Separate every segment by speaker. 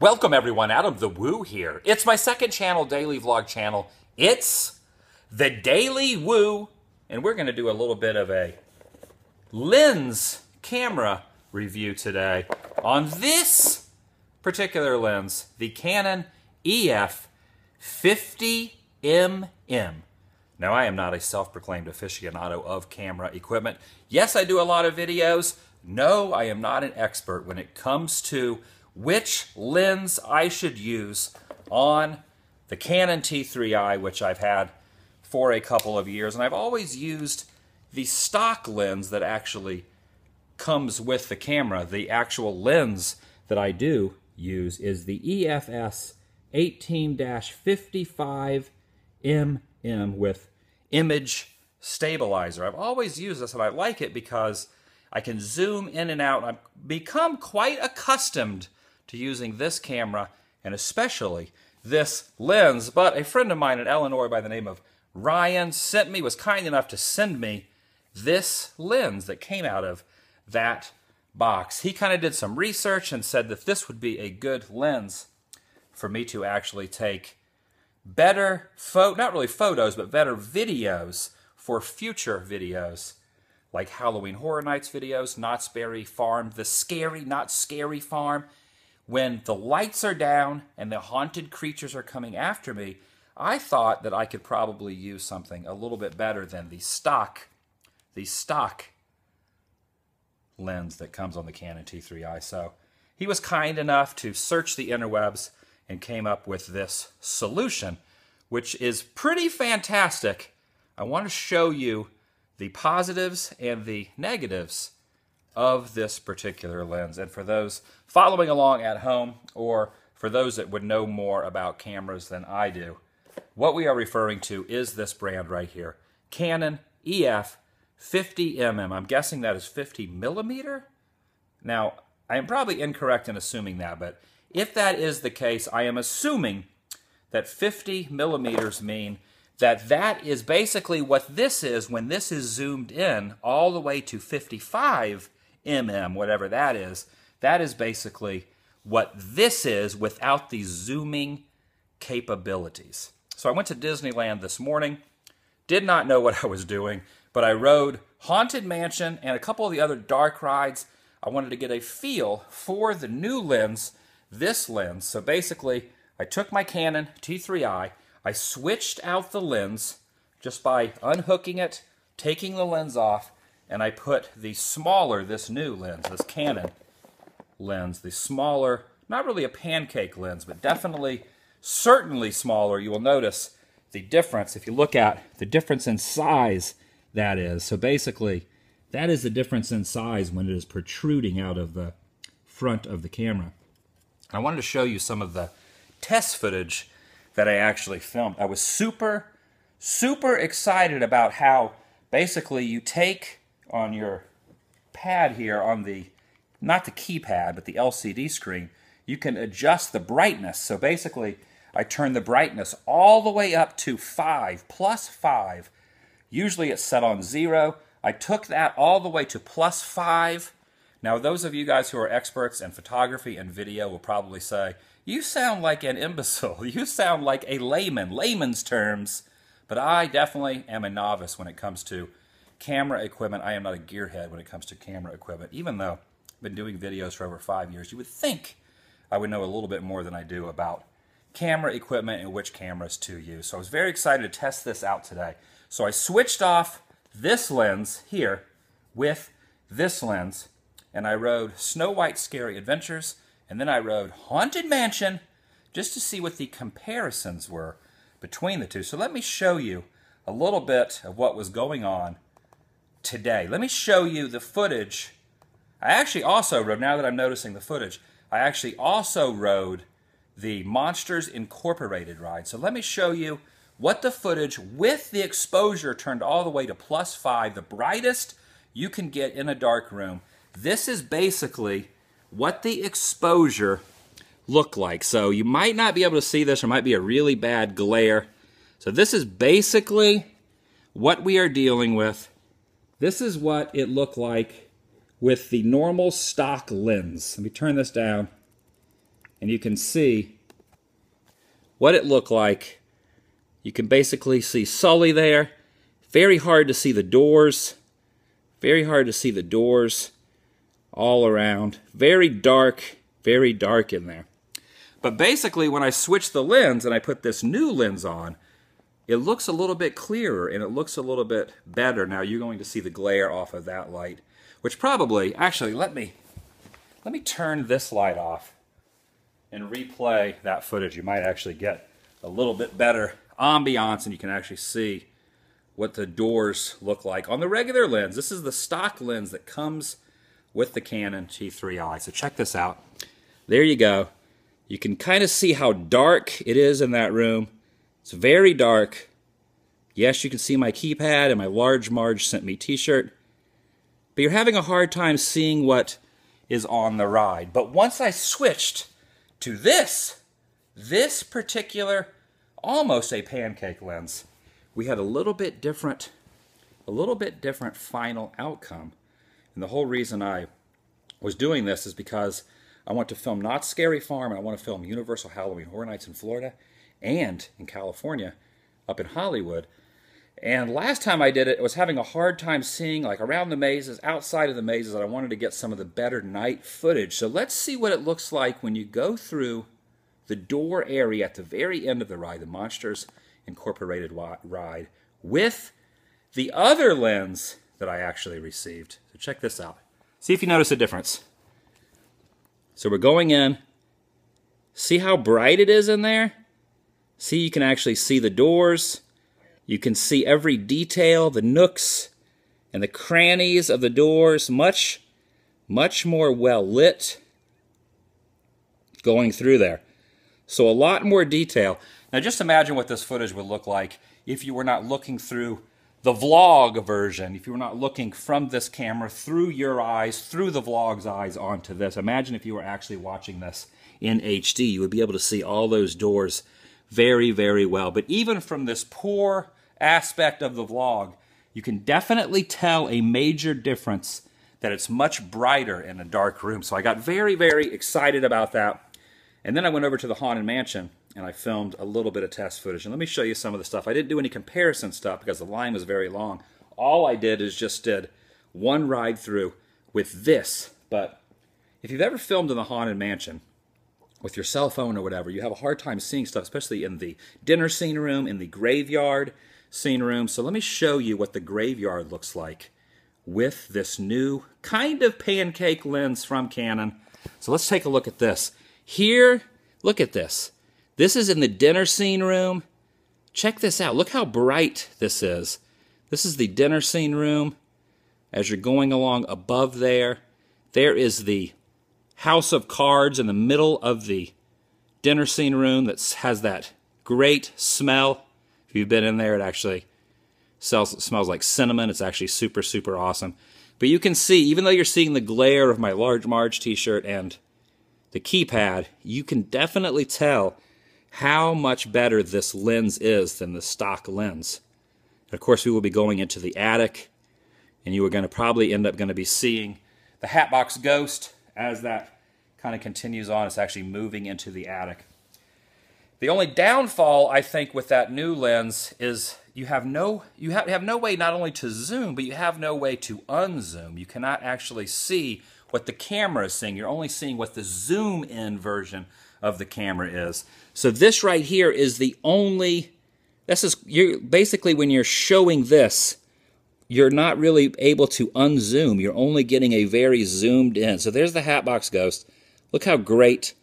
Speaker 1: Welcome everyone, AdamTheWoo here. It's my second channel, daily vlog channel. It's TheDailyWoo, and we're going to do a little bit of a lens camera review today on this particular lens, the Canon EF 50mm. Now, I am not a self-proclaimed aficionado of camera equipment. Yes, I do a lot of videos. No, I am not an expert when it comes to which lens I should use on the Canon T3i, which I've had for a couple of years. And I've always used the stock lens that actually comes with the camera. The actual lens that I do use is the EFS 18-55mm with image stabilizer. I've always used this and I like it because I can zoom in and out. I've become quite accustomed to using this camera and especially this lens. But a friend of mine in Illinois by the name of Ryan was kind enough to send me this lens that came out of that box. He kind of did some research and said that this would be a good lens for me to actually take better, not really photos, but better videos for future videos, like Halloween Horror Nights videos, Knott's Berry Farm, the Scary Not Scary Farm. When the lights are down and the haunted creatures are coming after me, I thought that I could probably use something a little bit better than the stock lens that comes on the Canon T3i. So he was kind enough to search the interwebs and came up with this solution, which is pretty fantastic. I want to show you the positives and the negatives of this particular lens. And for those following along at home, or for those that would know more about cameras than I do, what we are referring to is this brand right here, Canon EF 50mm. I'm guessing that is 50mm. Now, I am probably incorrect in assuming that, but if that is the case, I am assuming that 50mm mean that that is basically what this is when this is zoomed in all the way to 55mm, whatever that is. That is basically what this is without the zooming capabilities. So I went to Disneyland this morning, did not know what I was doing, but I rode Haunted Mansion and a couple of the other dark rides. I wanted to get a feel for the new lens, this lens. So basically, I took my Canon T3i, I switched out the lens just by unhooking it, taking the lens off, and I put the smaller, this new lens, this Canon lens, the smaller, not really a pancake lens, but definitely, certainly smaller. You will notice the difference if you look at the difference in size that is. So basically, that is the difference in size when it is protruding out of the front of the camera. I wanted to show you some of the test footage that I actually filmed. I was super excited about how basically you take on your pad here on the, not the keypad, but the LCD screen, you can adjust the brightness. So basically, I turn the brightness all the way up to 5, +5. Usually it's set on 0. I took that all the way to +5. Now, those of you guys who are experts in photography and video will probably say, you sound like an imbecile. You sound like a layman's terms. But I definitely am a novice when it comes to camera equipment. I am not a gearhead when it comes to camera equipment. Even though I've been doing videos for over 5 years, you would think I would know a little bit more than I do about camera equipment and which cameras to use. So I was very excited to test this out today. So I switched off this lens here with this lens, and I rode Snow White Scary Adventures, and then I rode Haunted Mansion just to see what the comparisons were between the two. So let me show you a little bit of what was going on today. Let me show you the footage. I actually also rode, now that I'm noticing the footage, I actually also rode the Monsters Incorporated ride. So let me show you what the footage with the exposure turned all the way to +5, the brightest you can get in a dark room. This is basically what the exposure looked like. So you might not be able to see this, or might be a really bad glare. So this is basically what we are dealing with. This is what it looked like with the normal stock lens. Let me turn this down. and you can see what it looked like. You can basically see Sully there. Very hard to see the doors. Very hard to see the doors all around. Very dark in there. But basically, when I switch the lens and I put this new lens on, it looks a little bit clearer and it looks a little bit better. Now you're going to see the glare off of that light, which probably, actually, let me turn this light off and replay that footage. You might actually get a little bit better ambiance and you can actually see what the doors look like on the regular lens. This is the stock lens that comes with the Canon T3i. So check this out. There you go. You can kind of see how dark it is in that room. It's very dark. Yes, you can see my keypad and my Large Marge Sent Me t-shirt. But you're having a hard time seeing what is on the ride. But once I switched to this particular, almost a pancake lens, we had a little bit different final outcome. And the whole reason I was doing this is because I want to film Knott's Scary Farm and I want to film Universal Halloween Horror Nights in Florida and in California, up in Hollywood. And last time I did it, I was having a hard time seeing like around the mazes, outside of the mazes, and I wanted to get some of the better night footage. So let's see what it looks like when you go through the door area at the very end of the ride, the Monsters Incorporated ride, with the other lens that I actually received. So check this out. See if you notice a difference. So we're going in. See how bright it is in there? See, you can actually see the doors. You can see every detail, the nooks and the crannies of the doors. Much more well lit going through there. So a lot more detail. Now just imagine what this footage would look like if you were not looking through the vlog version, if you were not looking from this camera through your eyes, through the vlog's eyes onto this. Imagine if you were actually watching this in HD. You would be able to see all those doors very, very well. But even from this poor aspect of the vlog, you can definitely tell a major difference that it's much brighter in a dark room. So I got very, very excited about that. And then I went over to the Haunted Mansion and I filmed a little bit of test footage. And let me show you some of the stuff. I didn't do any comparison stuff because the line was very long. All I did is just did one ride through with this. But if you've ever filmed in the Haunted Mansion with your cell phone or whatever, you have a hard time seeing stuff, especially in the dinner scene room, in the graveyard scene room. So let me show you what the graveyard looks like with this new kind of pancake lens from Canon. So let's take a look at this. Here, look at this. This is in the dinner scene room. Check this out. Look how bright this is. This is the dinner scene room. As you're going along above there, there is the house of cards in the middle of the dinner scene room that has that great smell. If you've been in there, it actually smells like cinnamon. It's actually super, super awesome. But you can see, even though you're seeing the glare of my Large Marge t-shirt and the keypad, you can definitely tell how much better this lens is than the stock lens. And of course, we will be going into the attic, and you are going to probably end up going to be seeing the Hatbox Ghost as that kind of continues on. It's actually moving into the attic. The only downfall, I think, with that new lens is you have no way not only to zoom, but you have no way to unzoom. You cannot actually see what the camera is seeing. You're only seeing what the zoom-in version of the camera is. So this right here is the only, basically when you're showing this, you're not really able to unzoom. You're only getting a very zoomed in. So there's the Hatbox Ghost. Look how great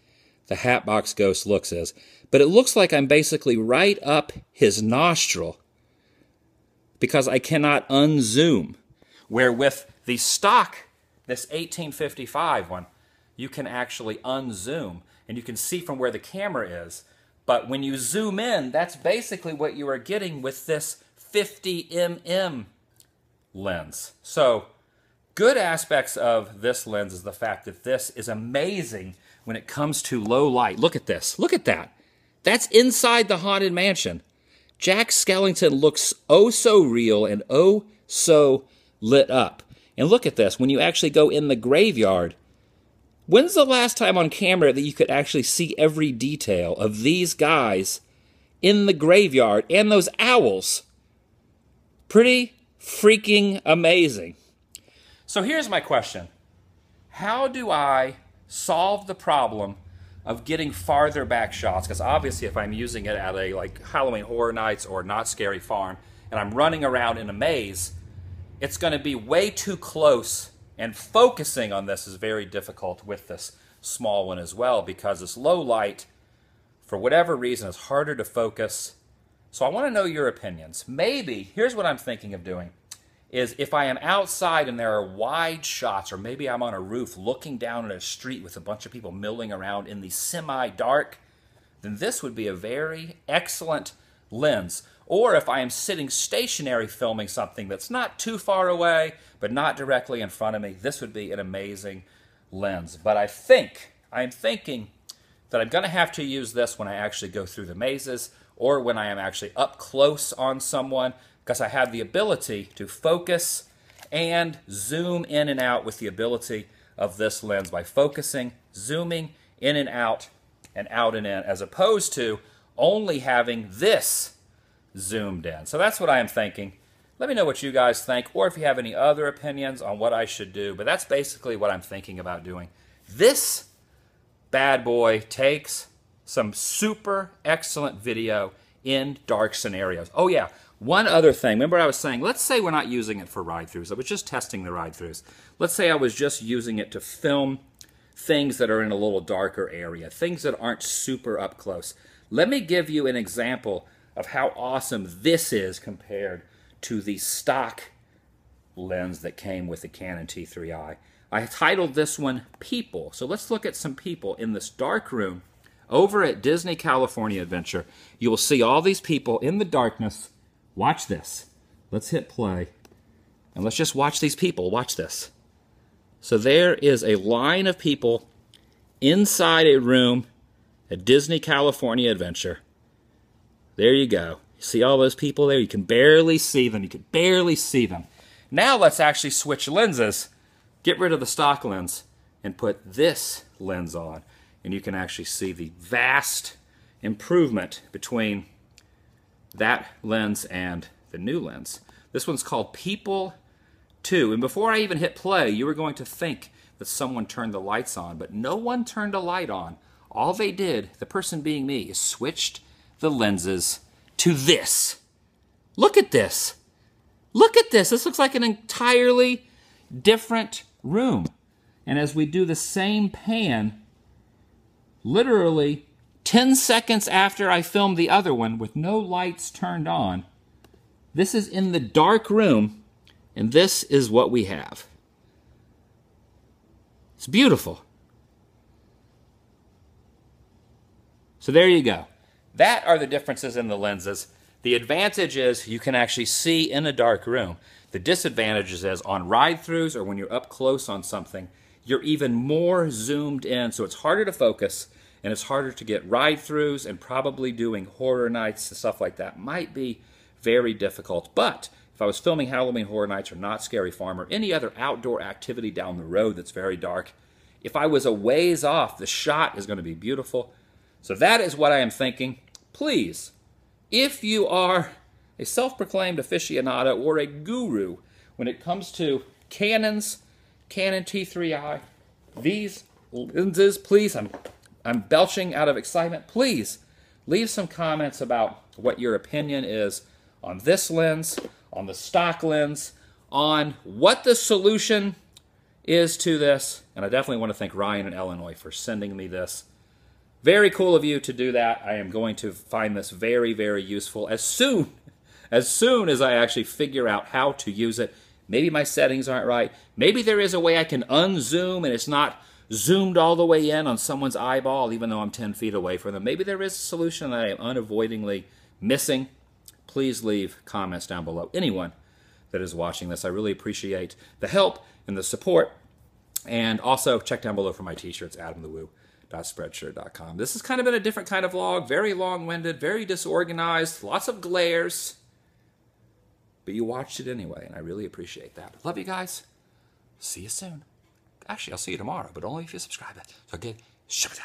Speaker 1: the Hatbox Ghost looks is. But it looks like I'm basically right up his nostril because I cannot unzoom. Where with the stock, this 1855 one, you can actually unzoom and you can see from where the camera is. But when you zoom in, that's basically what you are getting with this 50mm lens. So good aspects of this lens is the fact that this is amazing when it comes to low light. Look at this. Look at that. That's inside the Haunted Mansion. Jack Skellington looks oh so real and oh so lit up. And look at this. When you actually go in the graveyard, When's the last time on camera that you could actually see every detail of these guys in the graveyard and those owls? Pretty freaking amazing. So here's my question. How do I solve the problem of getting farther back shots? Because obviously if I'm using it at a like Halloween Horror Nights or Not Scary Farm and I'm running around in a maze, it's going to be way too close, and focusing on this is very difficult with this small one as well, because it's low light. For whatever reason, it's harder to focus. So I want to know your opinions. Maybe, here's what I'm thinking of doing, is if I am outside and there are wide shots, or maybe I'm on a roof looking down at a street with a bunch of people milling around in the semi-dark, then this would be a very excellent lens. Or if I am sitting stationary filming something that's not too far away, but not directly in front of me, this would be an amazing lens. But I'm thinking that I'm going to have to use this when I actually go through the mazes, or when I am actually up close on someone, because I have the ability to focus and zoom in and out with the ability of this lens by focusing, zooming in and out and in, as opposed to only having this zoomed in. So that's what I am thinking. Let me know what you guys think, or if you have any other opinions on what I should do. But that's basically what I'm thinking about doing. This bad boy takes some super excellent video in dark scenarios. Oh yeah, one other thing. Remember I was saying, let's say we're not using it for ride-throughs. I was just testing the ride-throughs. Let's say I was just using it to film things that are in a little darker area, things that aren't super up close. Let me give you an example of how awesome this is compared to the stock lens that came with the Canon T3i. I titled this one People. So let's look at some people in this dark room over at Disney California Adventure. You will see all these people in the darkness. Watch this. Let's hit play. And let's just watch these people. Watch this. So there is a line of people inside a room at Disney California Adventure. There you go. You see all those people there? You can barely see them. You can barely see them. Now let's actually switch lenses. Get rid of the stock lens and put this lens on. And you can actually see the vast improvement between that lens and the new lens. This one's called People 2. And before I even hit play, you were going to think that someone turned the lights on. But no one turned a light on. All they did, the person being me, is switched the lenses to this. Look at this. Look at this. This looks like an entirely different room. And as we do the same pan, literally 10 seconds after I filmed the other one with no lights turned on, this is in the dark room, and this is what we have. It's beautiful. So there you go. That are the differences in the lenses. The advantage is you can actually see in a dark room. The disadvantage is on ride-throughs or when you're up close on something, you're even more zoomed in, so it's harder to focus and it's harder to get ride-throughs, and probably doing horror nights and stuff like that might be very difficult. But if I was filming Halloween Horror Nights or Not Scary Farm or any other outdoor activity down the road that's very dark, if I was a ways off, the shot is going to be beautiful. So that is what I am thinking. Please, if you are a self-proclaimed aficionado or a guru when it comes to Canons, Canon T3i, these lenses, please, I'm belching out of excitement. Please leave some comments about what your opinion is on this lens, on the stock lens, on what the solution is to this. And I definitely want to thank Ryan in Illinois for sending me this. Very cool of you to do that. I am going to find this very, very useful as soon as I actually figure out how to use it. Maybe my settings aren't right. Maybe there is a way I can unzoom and it's not zoomed all the way in on someone's eyeball even though I'm 10 feet away from them. Maybe there is a solution that I am unavoidably missing. Please leave comments down below. Anyone that is watching this, I really appreciate the help and the support. And also check down below for my t-shirts, AdamTheWoo.spreadshirt.com. This has kind of been a different kind of vlog, very long-winded, very disorganized, lots of glares. But you watched it anyway, and I really appreciate that. Love you guys. See you soon. Actually, I'll see you tomorrow, but only if you subscribe. So again, shubba